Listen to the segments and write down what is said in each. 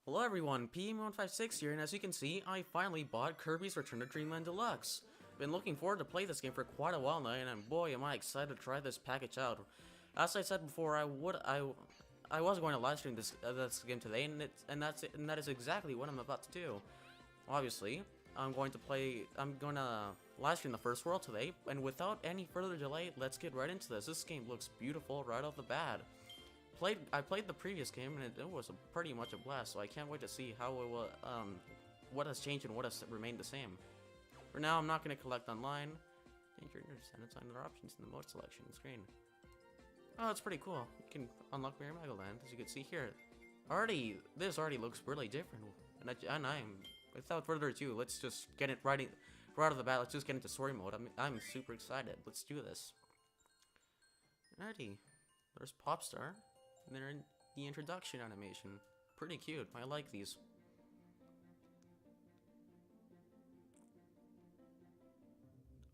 Hello everyone, PM156 here, and as you can see, I finally bought Kirby's Return to Dreamland Deluxe. Been looking forward to play this game for quite a while now, and boy am I excited to try this package out. As I said before, I was going to livestream this game today, and that is exactly what I'm about to do. Obviously, I'm going to livestream the first world today, and without any further delay, let's get right into this. This game looks beautiful right off the bat. I played the previous game and it was pretty much a blast, so I can't wait to see how it will, what has changed and what has remained the same. For now, I'm not going to collect online. Change your descendants on other options in the mode selection screen. Oh, that's pretty cool. You can unlock Mirror Megaland, as you can see here. This already looks really different, without further ado, let's just get it right out of the bat. Let's just get into story mode. I'm super excited. Let's do this. Alrighty, there's Popstar. And they're in the introduction animation. Pretty cute. I like these.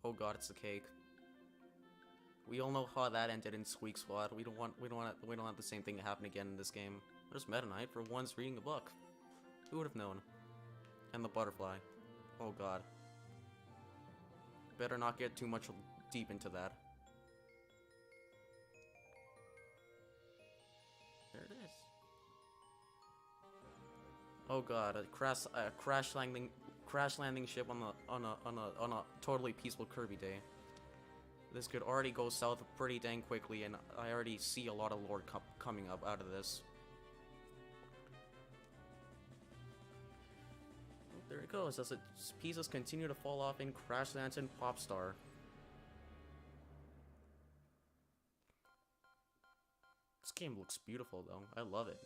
Oh god, it's the cake. We all know how that ended in Squeak Squad. We don't want the same thing to happen again in this game. There's Meta Knight for once reading a book. Who would have known? And the butterfly. Oh god. Better not get too much deep into that. There it is. Oh god, a crash landing ship on a totally peaceful Kirby day. This could already go south pretty dang quickly, and I already see a lot of lore coming up out of this. Oh, there it goes, as its pieces continue to fall off in Crash Lands and Popstar. This game looks beautiful though. I love it.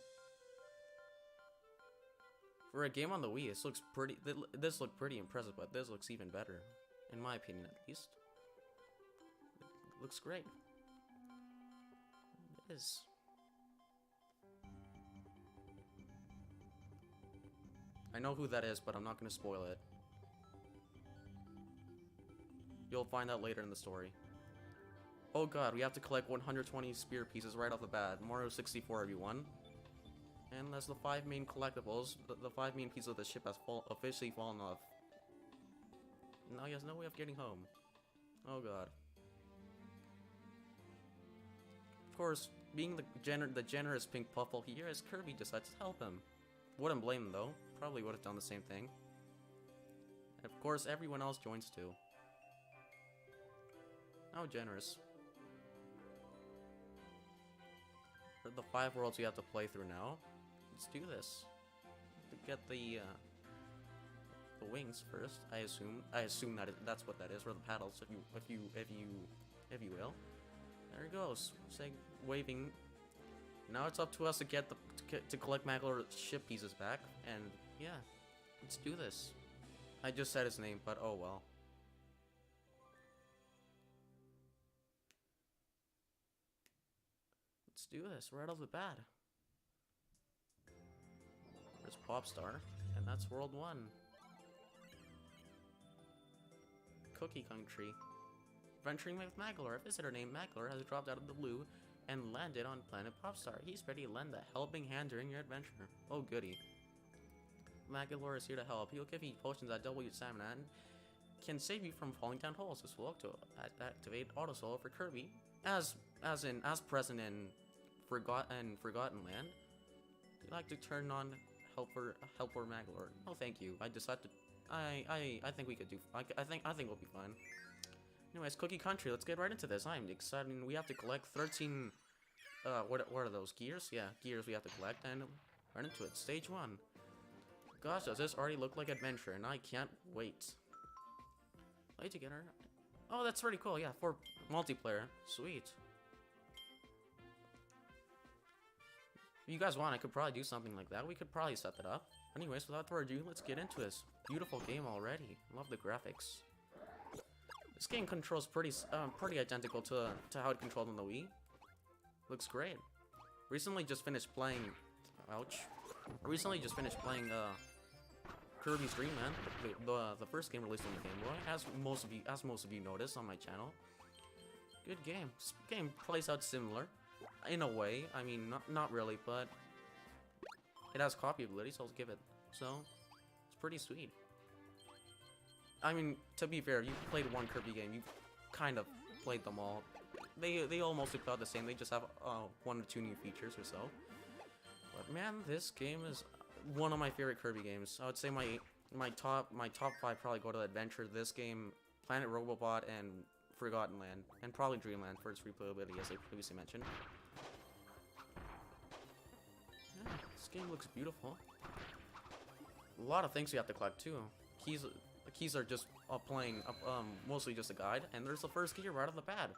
For a game on the Wii, this looked pretty impressive, but this looks even better. In my opinion, at least. It looks great. It is. I know who that is, but I'm not going to spoil it. You'll find out later in the story. Oh god, we have to collect 120 spear pieces right off the bat. Mario 64, everyone. And that's the 5 main collectibles. The 5 main pieces of the ship has officially fallen off. Now he has no way of getting home. Oh god. Of course, being the generous pink puffle here, as Kirby decides to help him. Wouldn't blame him though. Probably would have done the same thing. And of course, everyone else joins too. How generous. For the 5 worlds we have to play through now. Let's do this. To get the wings first, I assume that's what that is, or the paddles, if you will. There it goes. Waving. Now it's up to us to to collect Magolor's ship pieces back, and yeah, let's do this. I just said his name, but oh well. Let's do this right off the bat. There's Popstar, and that's World 1. Cookie Country. Venturing with Magolor. A visitor named Magolor has dropped out of the blue and landed on planet Popstar. He's ready to lend a helping hand during your adventure. Oh goody. Magolor is here to help. He'll give you potions that double your stamina and can save you from falling down holes. This will activate Auto Solo for Kirby, as present in Forgotten Land. You'd like to turn on Helper Magolor. Oh, thank you. I decided to. I think we could do. I think we'll be fine. Anyways, Cookie Country. Let's get right into this. I'm excited. We have to collect 13. What are those gears? Yeah, gears we have to collect, and right into it. Stage 1. Gosh, does this already look like adventure? And I can't wait. Play together. Oh, that's pretty cool. Yeah, for multiplayer. Sweet. If you guys want, I could probably do something like that. We could probably set that up. Anyways, without further ado, let's get into this. Beautiful game already. Love the graphics. This game controls pretty identical to how it controlled on the Wii. Looks great. Recently just finished playing. Ouch. Recently just finished playing Kirby's Dreamland, the first game released on the Game Boy. As most of you noticed on my channel. Good game. This game plays out similar. In a way, I mean, not really, but It has copy abilities, so I'll give it. So, it's pretty sweet. I mean, to be fair, you've played one Kirby game, you've kind of played them all. They all mostly about the same, they just have 1 or 2 new features or so. But man, this game is one of my favorite Kirby games. I would say my top 5 probably go to Adventure, this game, Planet Robobot, and Forgotten Land, and probably Dreamland for its replayability, as I previously mentioned. Yeah, this game looks beautiful. A lot of things you have to collect too. The keys are just mostly just a guide, and there's the first key right off the bat.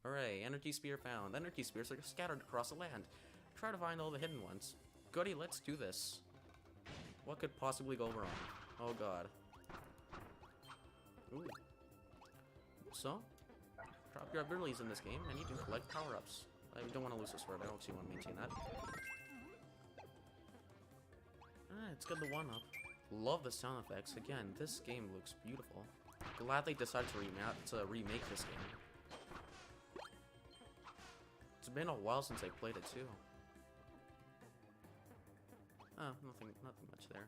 Hooray, energy spear found. Energy spears are scattered across the land. Try to find all the hidden ones. Goody, let's do this. What could possibly go wrong? Oh god. Ooh. So, drop your abilities in this game, and you can collect power-ups. I don't want to lose the sword, I don't actually want to maintain that. It's good to 1-up. Love the sound effects. Again, this game looks beautiful. Glad they decided to remake this game. It's been a while since I played it too. Oh, nothing much there.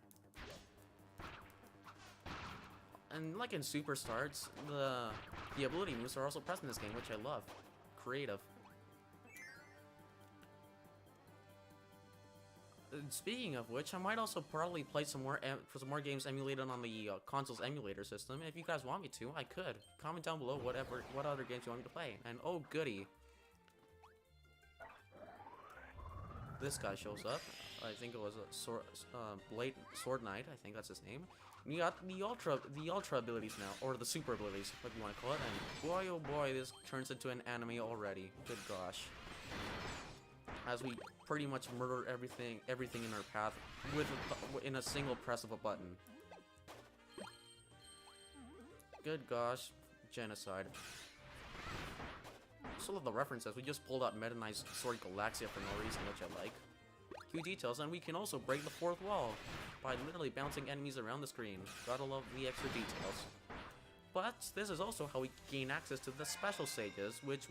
And like in Superstars, the ability moves are also present in this game, which I love. Creative. Speaking of which, I might also probably play some more games emulated on the console's emulator system. If you guys want me to, I could. Comment down below what other games you want me to play. And oh goody, this guy shows up. I think it was a Sword Knight. I think that's his name. We got the ultra abilities now, or the super abilities, what you want to call it. And boy, oh boy, this turns into an anime already. Good gosh. As we pretty much murder everything in our path in a single press of a button. Good gosh, genocide. Also love the references. We just pulled out Meta Knight's Sword Galaxia for no reason, which I like. Few details, and we can also break the 4th wall by literally bouncing enemies around the screen. Gotta love the extra details. But this is also how we gain access to the special stages, which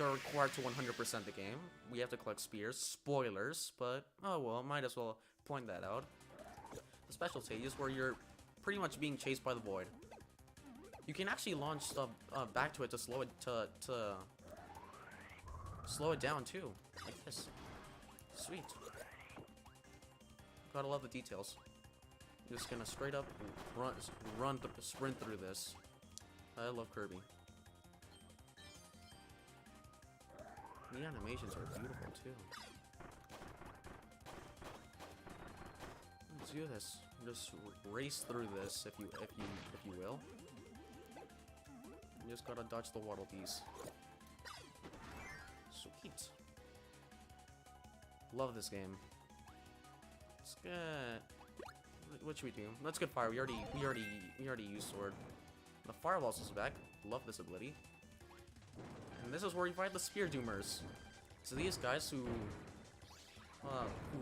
are required to 100% the game. We have to collect spears. Spoilers, but oh well, might as well point that out. The special stages where you're pretty much being chased by the void. You can actually launch stuff back to it to slow it down too, like this. Sweet. Gotta love the details. Just gonna straight up sprint through this. I love Kirby. The animations are beautiful too. Let's do this. Just race through this, if you will. You just gotta dodge the waddle bees. Sweet. Love this game. Let's get. What should we do? Let's get fire. We already used sword. The fireballs is back. Love this ability. And this is where you fight the spear doomers. So these guys who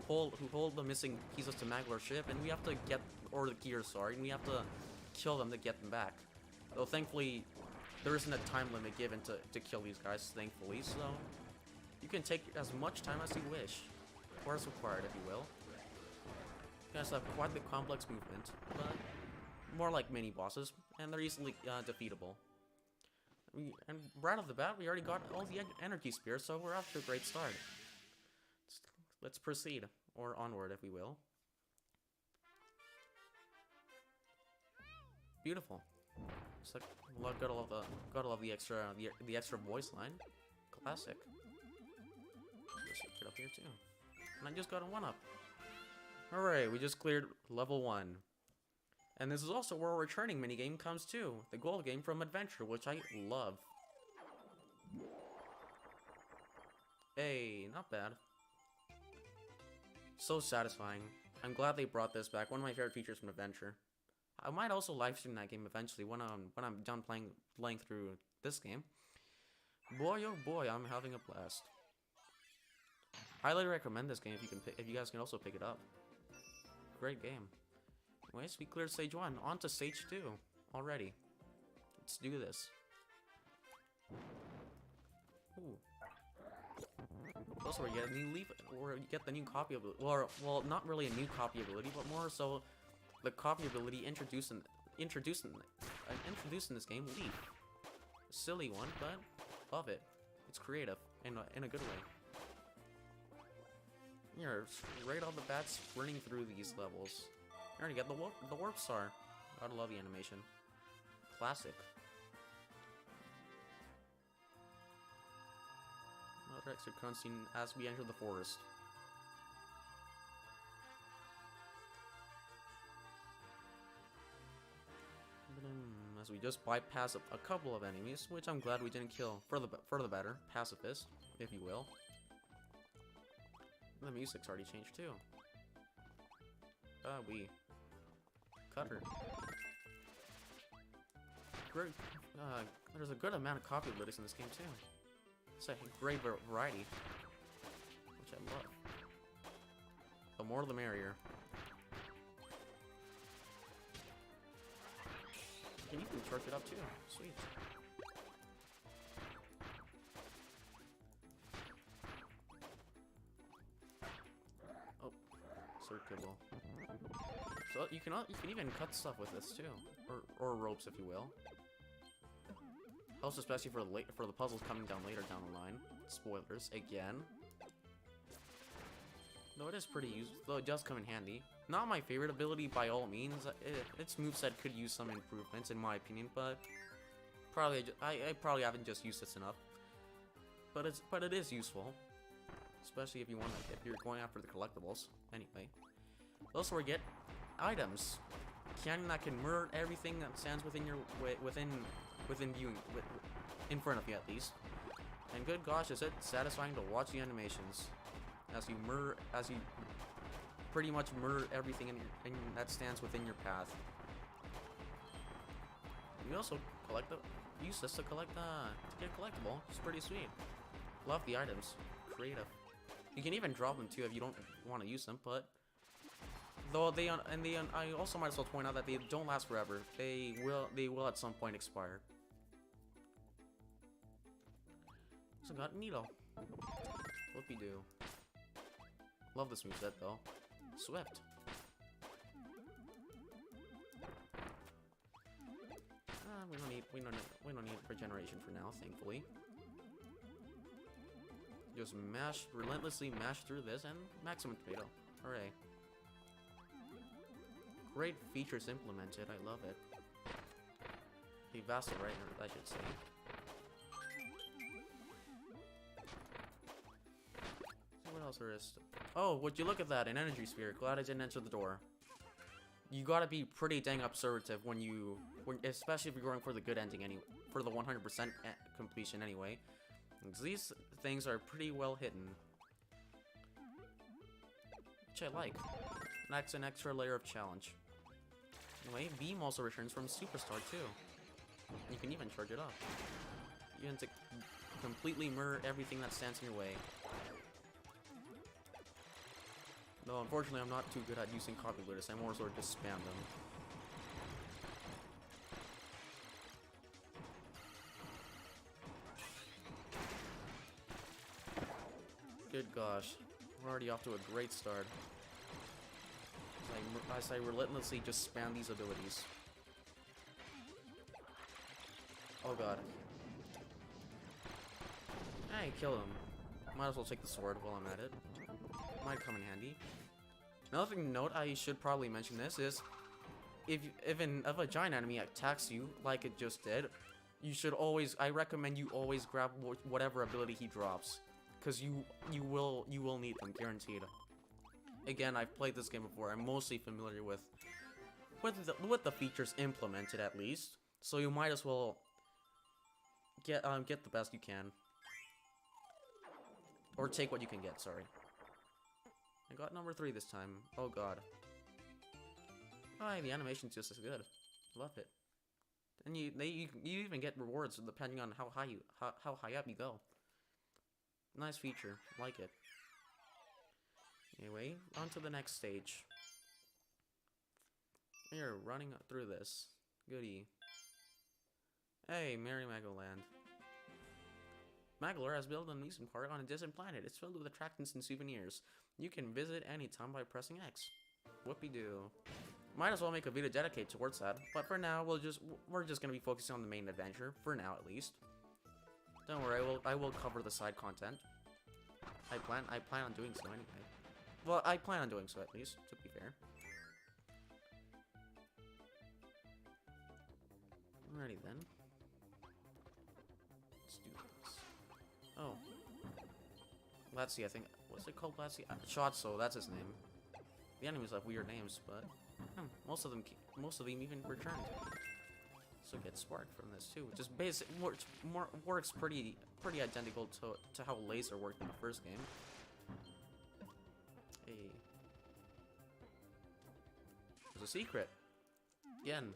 hold the missing pieces to Maglar's ship, and we have to get, or the gear, sorry, and we have to kill them to get them back. Though thankfully, there isn't a time limit given to kill these guys, thankfully, so you can take as much time as you wish, or as required, if you will. You guys have quite the complex movement, but more like mini bosses, and they're easily defeatable. And right off the bat, we already got all the energy spears, so we're off to a great start. Let's proceed, or onward, if we will. Beautiful. So, gotta love the extra voice line. Classic. Let's pick it up here too. And I just got a 1-up. Alright, we just cleared level 1. And this is also where a returning minigame comes too. The gold game from Adventure, which I love. Hey, not bad. So satisfying. I'm glad they brought this back. One of my favorite features from Adventure. I might also livestream that game eventually when I'm done playing through this game. Boy, oh boy, I'm having a blast. Highly recommend this game if you guys can also pick it up. Great game. Anyways, we cleared stage 1. On to stage 2 already. Let's do this. Ooh. Also, we get a new leaf, or you get the new copy of, well, not really a new copy ability, but more so the copy ability introduced in this game, Leaf. A silly one, but love it. It's creative in a good way. You're right off the bat sprinting through these levels. You already get the warp star. Gotta love the animation. Classic. Another extra cutscene as we enter the forest. As we just bypass a couple of enemies, which I'm glad we didn't kill. For the better, pacifist, if you will. The music's already changed too. We cut her. Great. There's a good amount of copy abilities in this game too. It's a great variety, which I love. The more the merrier. You can even charge it up too. Sweet. Oh, circular. So you can even cut stuff with this too, or ropes if you will. Also, especially for the puzzles coming down later down the line. Spoilers again. Though it is pretty useful, though it does come in handy. Not my favorite ability by all means. Its moveset could use some improvements in my opinion, but I probably haven't just used this enough. But it is useful, especially if you're going after the collectibles. Anyway, also we get items. Cannon that can murder everything that stands within your within viewing, in front of you at least. And good gosh, is it satisfying to watch the animations as you pretty much murder everything that stands within your path. You also use this to get a collectible. It's pretty sweet. Love the items. Creative. You can even drop them too if you don't want to use them, but though I also might as well point out that they don't last forever. They will at some point expire. So got Needle. Whoopie-doo. Love this moveset though. Swift. We don't need regeneration for now, thankfully. Just relentlessly mash through this and maximum tomato. Hooray. Great features implemented, I love it. The Vassal Rider, I should say. So what else there is? Oh, would you look at that, an energy sphere. Glad I didn't enter the door. You gotta be pretty dang observative especially if you're going for the good ending for the 100% completion anyway. These things are pretty well hidden, which I like. That's an extra layer of challenge. Anyway, Beam also returns from Superstar too. You can even charge it up. You can completely murder everything that stands in your way. No, unfortunately, I'm not too good at using copy abilities. I more sort of just spam them. Good gosh, we're already off to a great start. As I relentlessly just spam these abilities. Oh god. Hey, kill him. Might as well take the sword while I'm at it. Might come in handy. Another thing to note, I should probably mention this, is if a giant enemy attacks you like it just did, I recommend you always grab whatever ability he drops, because you will need them, guaranteed. Again, I've played this game before. I'm mostly familiar with the features implemented at least, so you might as well get the best you can, or take what you can get. Sorry. I got number 3 this time. Oh god. The animation's just as good. Love it. And you even get rewards depending on how high up you go. Nice feature. Like it. Anyway, on to the next stage. You're running through this. Goody. Hey, Merry Magoland. Magalore has built an amusement park on a distant planet. It's filled with attractions and souvenirs. You can visit anytime by pressing X. Whoopie-doo. Might as well make a video dedicated towards that, but for now, we're just gonna be focusing on the main adventure, for now at least. Don't worry, I will cover the side content. I plan on doing so anyway. Well, I plan on doing so at least, to be fair. Alrighty then. Let's do this. Oh. Let's see, I think, what's it called? Let's see. Shotso, that's his name. The enemies have weird names, but most of them even returned. So get spark from this too, which is basic. Works pretty identical to how laser worked in the first game. Hey, there's a secret. Again,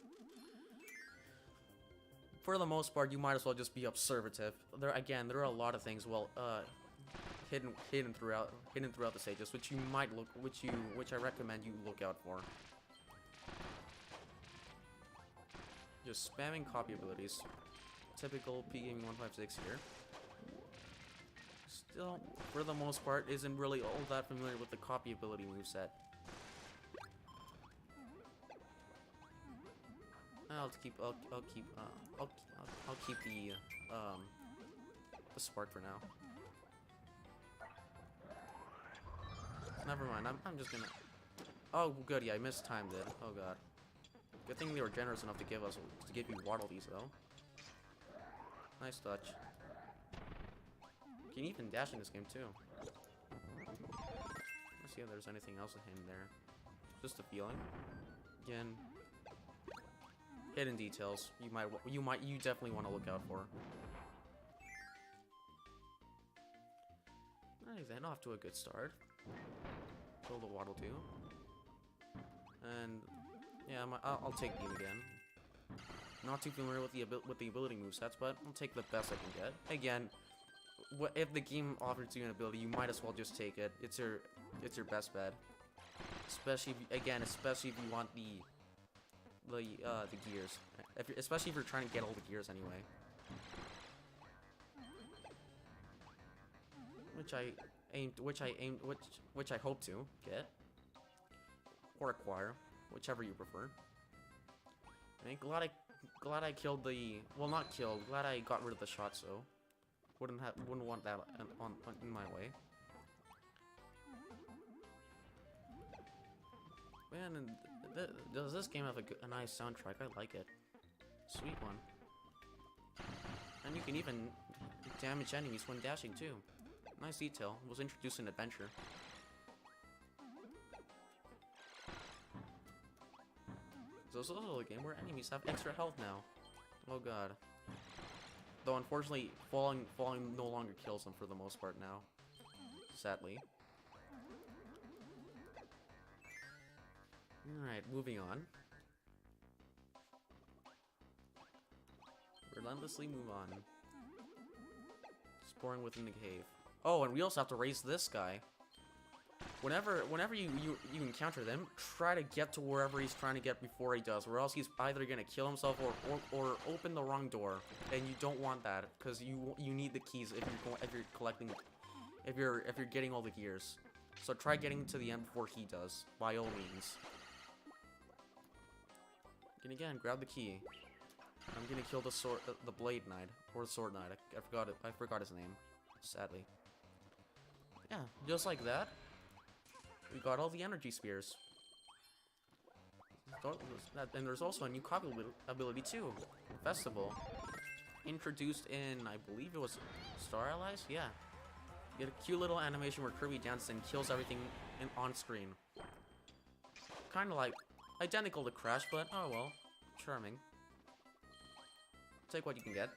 for the most part, you might as well just be observative. There are a lot of things hidden throughout the stages, which I recommend you look out for. Just spamming copy abilities. Typical P-Gaming 156 here. Still, for the most part, isn't really all that familiar with the copy ability moveset. I'll keep the spark for now. Never mind. I'm just gonna. Oh, good. Yeah, I mistimed it. Oh god. Good thing they were generous enough to give me Waddle Dees though. Nice touch. You can even dash in this game too. Let's see if there's anything else hidden there. Just a feeling. Again, hidden details. You definitely want to look out for. Alright then, off to a good start. Pull the Waddle Doo. And yeah, I'll take Beam again. Not too familiar with the ability movesets, but I'll take the best I can get. Again, if the game offers you an ability, you might as well just take it. It's your best bet. Especially if you want the gears. Especially if you're trying to get all the gears anyway. Which I hope to get or acquire, whichever you prefer. I'm glad I killed the, well, not killed. Glad I got rid of the Shotso. Wouldn't want that in my way. Man, and does this game have a nice soundtrack? I like it. Sweet one. And you can even damage enemies when dashing too. Nice detail. Was introduced in Adventure. So it's also a game where enemies have extra health now. Oh god. Though unfortunately, falling no longer kills them for the most part now. Sadly. Alright, moving on. Relentlessly move on. Exploring within the cave. Oh, and we also have to raise this guy. Whenever you encounter them, try to get to wherever he's trying to get before he does, or else he's either gonna kill himself or open the wrong door, and you don't want that because you need the keys if you're getting all the gears. So try getting to the end before he does, by all means. And again, grab the key. I'm gonna kill the Blade Knight or the Sword Knight. I forgot his name, sadly. Yeah, just like that. We got all the energy spears. And there's also a new copy ability too. Festival. Introduced in, I believe it was Star Allies? Yeah. You get a cute little animation where Kirby dances and kills everything on screen. Kind of like identical to Crash, but oh well. Charming. Take what you can get.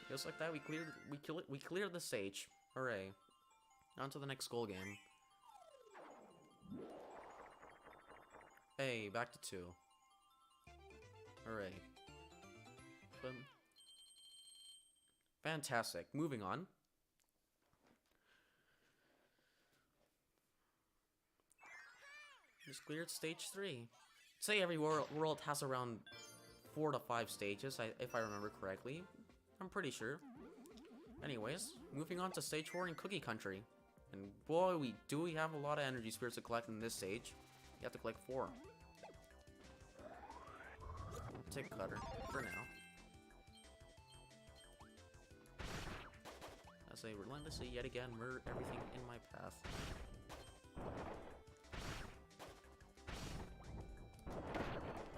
Just like that, we cleared the stage. Hooray. On to the next goal game. Hey, back to 2. Hooray. Fantastic. Moving on. Just cleared stage 3. Say every world has around 4 to 5 stages, if I remember correctly. I'm pretty sure. Anyways, moving on to stage 4 in Cookie Country. And boy, we have a lot of energy spirits to collect in this stage. You have to collect 4. Take Cutter for now. As I relentlessly yet again murder everything in my path.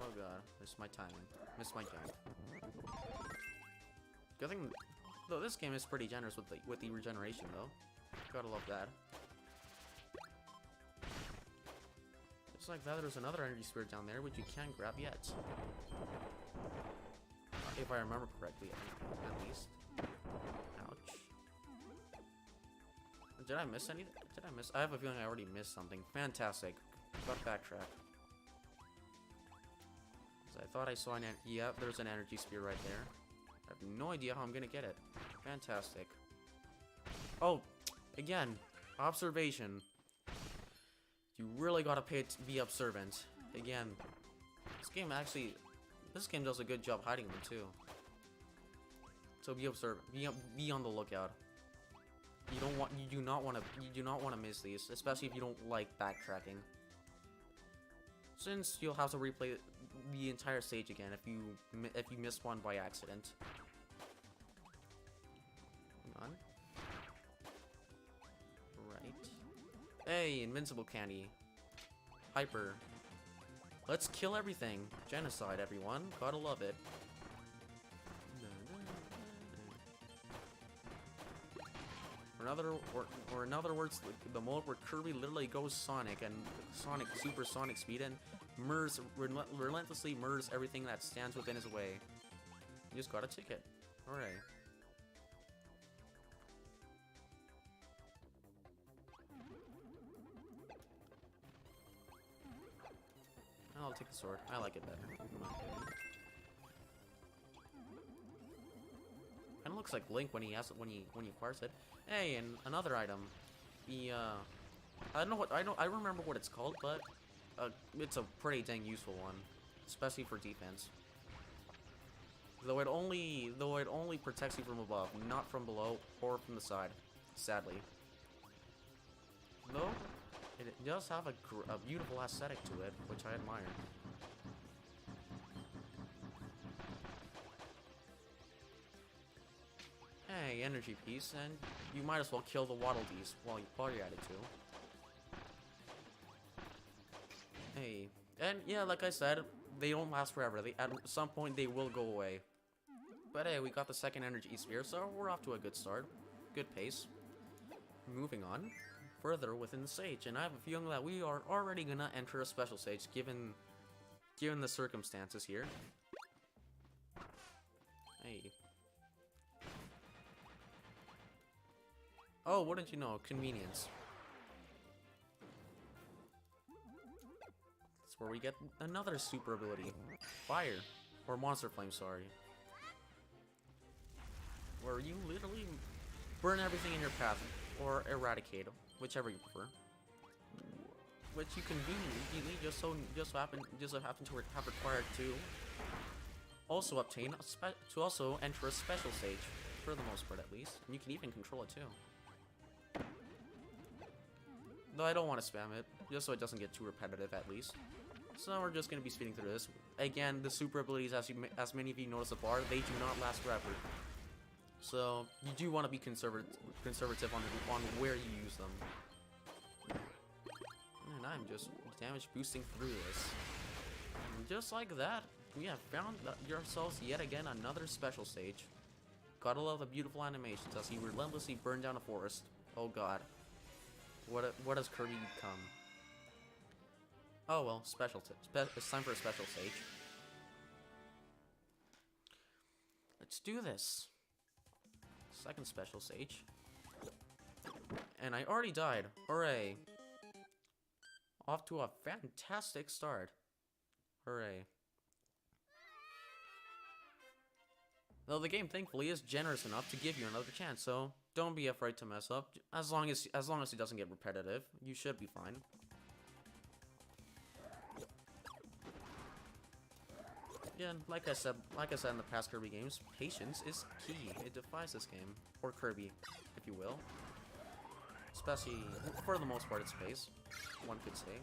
Oh god, missed my timing. Missed my jump. Good thing, though, this game is pretty generous with the regeneration though. Gotta love that. Just like that, there's another energy spirit down there which you can't grab yet. If I remember correctly, at least. Ouch. Did I miss anything? Did I miss? I have a feeling I already missed something. Fantastic. Gotta backtrack. I thought I saw an yeah, there's an energy spear right there. I have no idea how I'm gonna get it. Fantastic. Oh, again, observation. You really gotta be observant. Again, this game does a good job hiding them too. So be observant. Be on the lookout. You do not want to miss these, especially if you don't like backtracking. Since you'll have to replay the entire stage again if you miss one by accident. Come on. Right. Hey, invincible candy. Hyper. Let's kill everything. Genocide, everyone. Gotta love it. Or in other words, the mode where Kirby literally goes Sonic and super Sonic speed and relentlessly murders everything that stands within his way. You just got a ticket. Alright. I'll take the sword. I like it better. Kinda looks like Link when he acquires it. Hey, and another item. I remember what it's called, but it's a pretty dang useful one, especially for defense. Though it only protects you from above, not from below or from the side. Sadly. Though it does have a beautiful aesthetic to it, which I admire. Hey, energy piece, and you might as well kill the Waddle Dees while you're at it too. Hey, and yeah, like I said, they don't last forever. At some point they will go away. But hey, we got the second energy sphere, so we're off to a good start. Good pace. Moving on, further within the stage, and I have a feeling that we are already gonna enter a special stage, given the circumstances here. Hey. Oh, wouldn't you know? Convenience. That's where we get another super ability. Fire. Or Monster Flame, sorry. Where you literally burn everything in your path. Or eradicate, whichever you prefer. Which you conveniently just so happen to have required to also obtain to also enter a special stage, for the most part at least. And you can even control it too. Though I don't want to spam it, just so it doesn't get too repetitive at least. So we're just going to be speeding through this. Again, the super abilities, as many of you noticed so far, they do not last forever. So you do want to be conservative on where you use them. And I'm just damage boosting through this. And just like that, we have found yourselves yet again another special stage. Gotta love the beautiful animations as he relentlessly burned down a forest. Oh god. What has Kirby become? Oh well, it's time for a special stage. Let's do this. Second special stage. And I already died. Hooray. Off to a fantastic start. Hooray. Though the game thankfully is generous enough to give you another chance, so don't be afraid to mess up. As long as it doesn't get repetitive, you should be fine. Yeah, like I said in the past Kirby games, patience is key. It defies this game, or Kirby, if you will. Especially, for the most part, it's pace, one could say.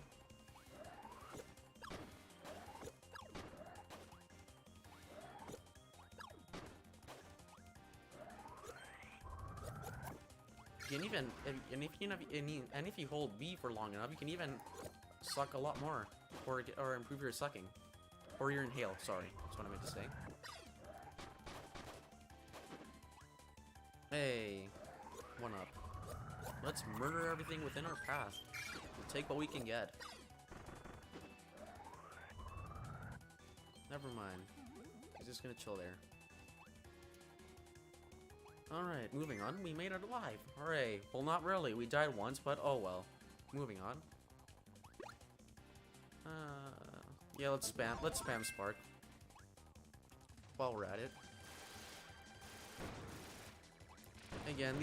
You can even, if you hold B for long enough, you can even suck a lot more, or improve your sucking, or your inhale. Sorry, that's what I meant to say. Hey, one up. Let's murder everything within our path. We'll take what we can get. Never mind. He's just gonna chill there. Alright, moving on. We made it alive. Hooray. Well, not really. We died once, but oh well. Moving on. Yeah, let's spam Spark. While we're at it. Again,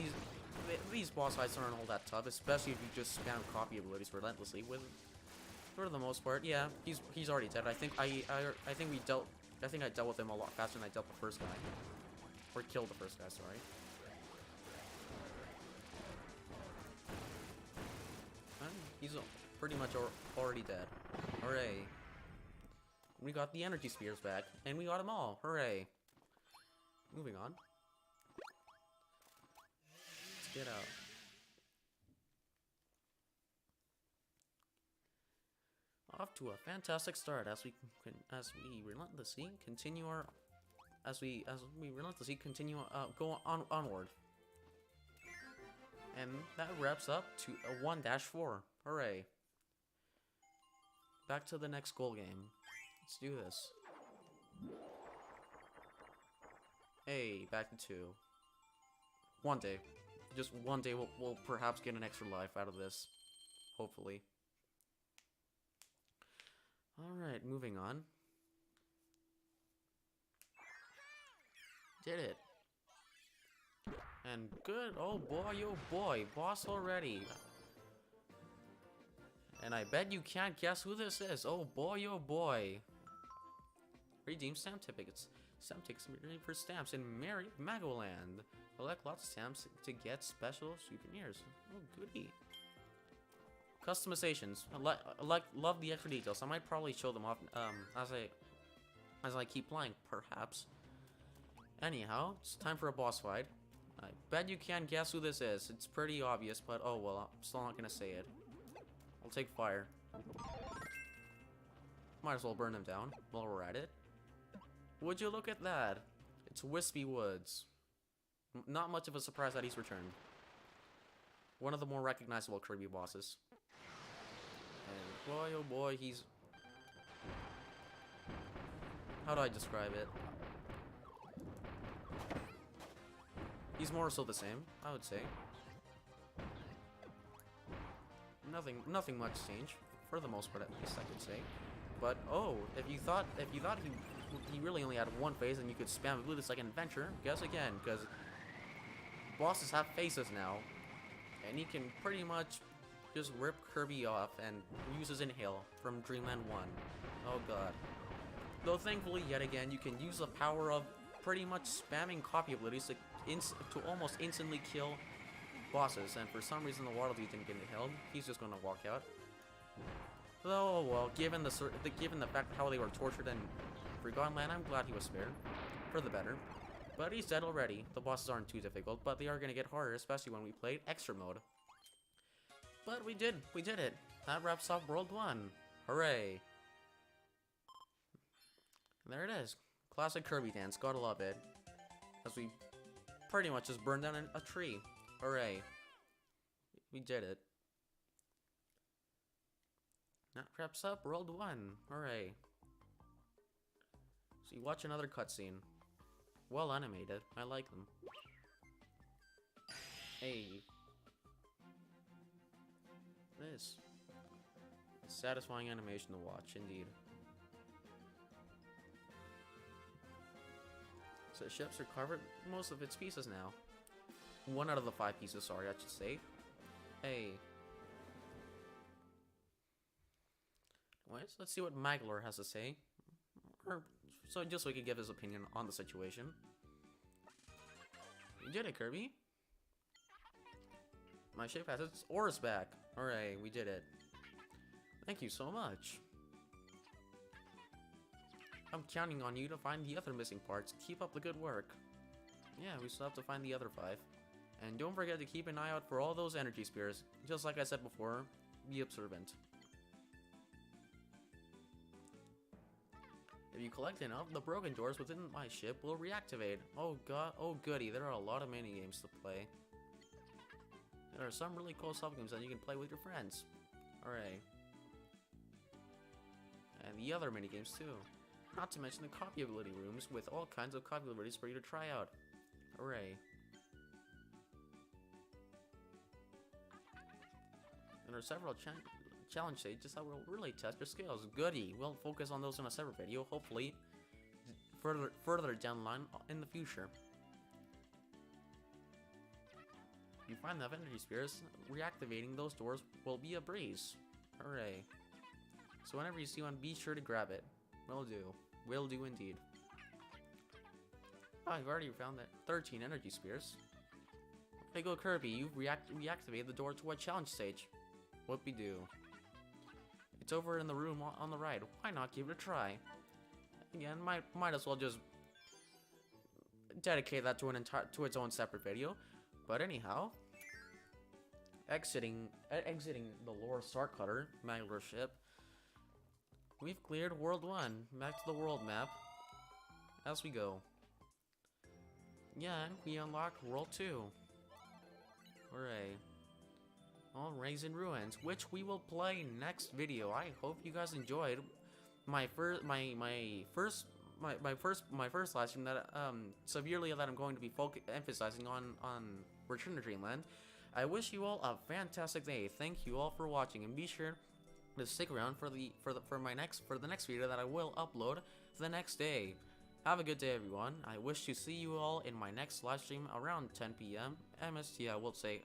these boss fights aren't all that tough, especially if you just spam copy abilities relentlessly. With, for the most part, yeah, he's already dead. I think I dealt with him a lot faster than I dealt the first guy, or killed the first guy. Sorry. He's pretty much already dead. Hooray! We got the energy spheres back, and we got them all. Hooray! Moving on. Let's get out. Off to a fantastic start as we relentlessly continue our go onward. And that wraps up to a 1-4. Hooray. Back to the next goal game. Let's do this. Hey, back to 2. One day. Just one day we'll perhaps get an extra life out of this. Hopefully. Alright, moving on. Did it. And good, oh boy, boss already. And I bet you can't guess who this is. Oh boy. Redeem stamp tickets. Stamp tickets for stamps in Magoland. Collect lots of stamps to get special souvenirs. Oh goody. Customizations. Love the extra details. I might probably show them off as I keep playing, perhaps. Anyhow, it's time for a boss fight. I bet you can't guess who this is. It's pretty obvious, but oh well, I'm still not gonna say it. I'll take fire. Might as well burn him down while we're at it. Would you look at that? It's Wispy Woods. Not much of a surprise that he's returned. One of the more recognizable Kirby bosses. And boy, oh boy, he's... How do I describe it? He's more so the same, I would say. Nothing much changed, for the most part at least, I could say. But oh, if you thought he really only had one phase and you could spam abilities like an adventure, guess again, because bosses have faces now, and he can pretty much just rip Kirby off and use his inhale from Dreamland 1. Oh god. Though thankfully, yet again, you can use the power of pretty much spamming copy abilities to almost instantly kill bosses, and for some reason the Waddle Dee didn't get held. He's just gonna walk out. Though, well, given the fact how they were tortured in Forgotten Land, I'm glad he was spared, for the better. But he's dead already. The bosses aren't too difficult, but they are gonna get harder, especially when we played extra mode. But we did it. That wraps up World 1. Hooray! And there it is. Classic Kirby dance, gotta love it. As we pretty much just burned down a tree. Hooray. We did it. That wraps up World 1. Hooray. So you watch another cutscene. Well animated. I like them. Hey. This. Satisfying animation to watch, indeed. So the ships recovered most of its pieces now. 1 out of the 5 pieces, sorry, I should say. Hey. Anyways, let's see what Magler has to say. Or so just so he can give his opinion on the situation. You did it, Kirby. My ship has its ores back. Hooray, we did it. Thank you so much. I'm counting on you to find the other missing parts. Keep up the good work. Yeah, we still have to find the other 5. And don't forget to keep an eye out for all those energy spears. Just like I said before, be observant. If you collect enough, the broken doors within my ship will reactivate. Oh god, oh goody, there are a lot of mini-games to play. There are some really cool sub-games that you can play with your friends. Hooray. And the other mini-games too. Not to mention the copy ability rooms with all kinds of copy abilities for you to try out. Hooray. There are several challenge stages that will really test your skills. Goody! We'll focus on those in a separate video, hopefully further down the line in the future. If you find enough energy spears, reactivating those doors will be a breeze. Hooray. So whenever you see one, be sure to grab it. Will do. Will do indeed. Oh, you've already found that 13 energy spears. Hey, go Kirby, you've reactivated the door to a challenge stage. Whoopie-doo. It's over in the room on the right. Why not give it a try? Again, might as well just dedicate that to its own separate video. But anyhow, exiting the Lore Star Cutter Magler ship, we've cleared World 1. Back to the world map as we go. Yeah, and we unlocked World 2. Hooray. All Raisin Ruins, which we will play next video. I hope you guys enjoyed my first live stream that severely that I'm going to be emphasizing on Return to Dreamland. I wish you all a fantastic day. Thank you all for watching, and be sure to stick around for the next video that I will upload the next day. Have a good day, everyone. I wish to see you all in my next live stream around 10 p.m. MST. I will say